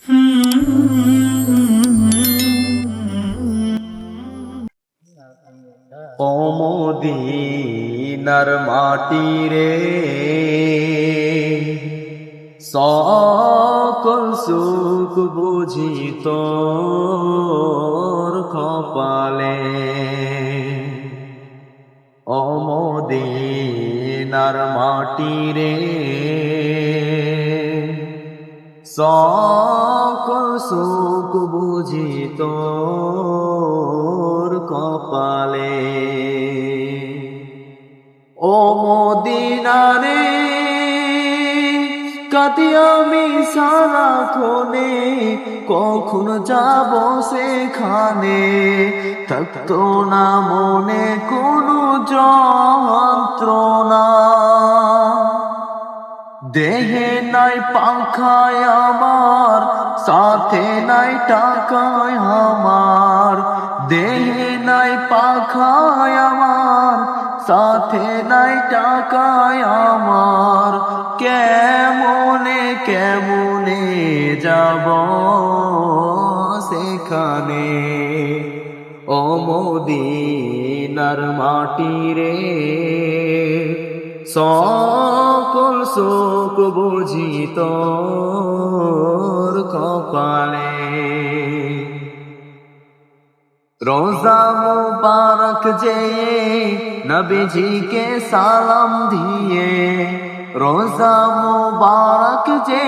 ও মদিনার মাটি রে, সকল সুখ বুঝি তোর কপালে। ও মদিনার মাটি রে, সকল সুখ বুঝি তোর কপালে। ও মদিনারে, কাঁদি আমি সারাক্ষণে, কখন যাব সেখানে, থাকতো না মনে কোনো যন্ত্রণা। দেহে নাই পাখায় আমার, সাথে নাই টাকায় আমার। দেহে নাই পাখায় আমার, সাথে নাই টাকায় আমার। কেমনে কেমনে যাব সেখানে। ও মদিনার মাটি রে, সকল সুখ বুঝি তোর কপালে। রোজা মুবারক যে নবীজিকে সালাম দিয়ে, রোজা মুবারক যে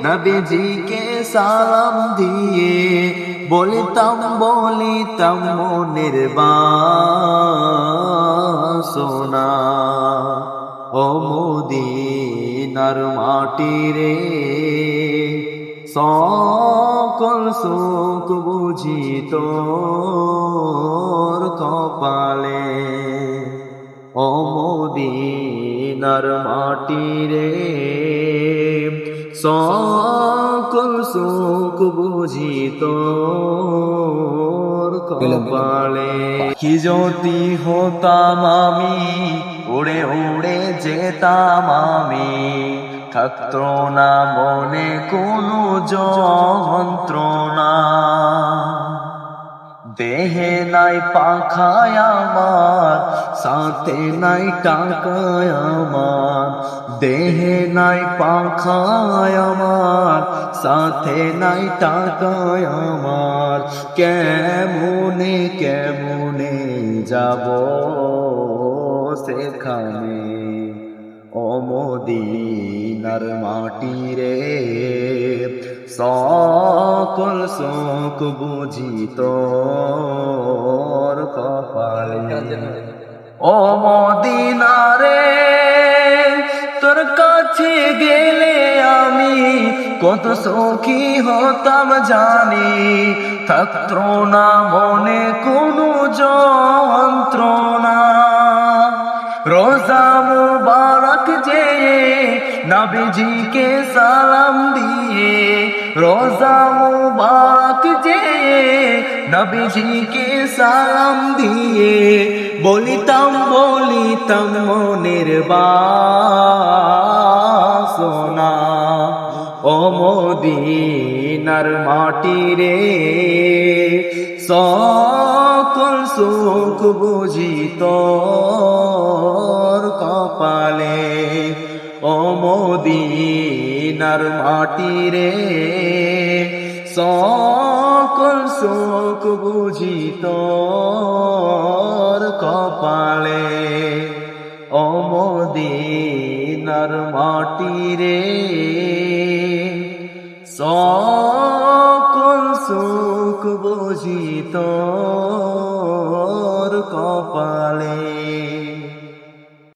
নবীজিকে সালাম দিয়ে, বলিতাম মনের বাসনা। ও মদিনার মাটি রে, সকল সুখ বুঝি তোর কপালে। ও মদিনার মাটি রে, সকল সুখ বুঝি তোর কপালে। কি যদি হতাম আমি, উড়ে উড়ে যেতাম আমি, থাকতো না মনে কোনো যন্ত্রণা। দেহে নাই পাখায় আমার, সাথে নাই টাকায় আমার। দেহে নাই পাখায় আমার, সাথে নাই টাকায় আমার। কেমনে কেমনে যাব সেখানে। ও মদিনার মাটি রে, সকল সুখ বুঝি তোর কপালে। ও মদিনা রে, তোর কাছে গেলে আমি কত সুখী হতাম জানি, থাকতো না মনে কোনো যন্ত্রণা। রোজা মুবারক যে নবীজিকে সালাম দিয়ে, রোজা মুবারক যে নবীজিকে সালাম দিয়ে, বলিতাম মনের বাসনা। ও মদিনার মাটি রে, সকল সুখ বুঝি তোর কপালে। ও মদিনার মাটি রে, সকল সুখ বুঝি তোর কপালে। ও মদিনার মাটি রে, সকল সুখ বুঝি তোর কপালে।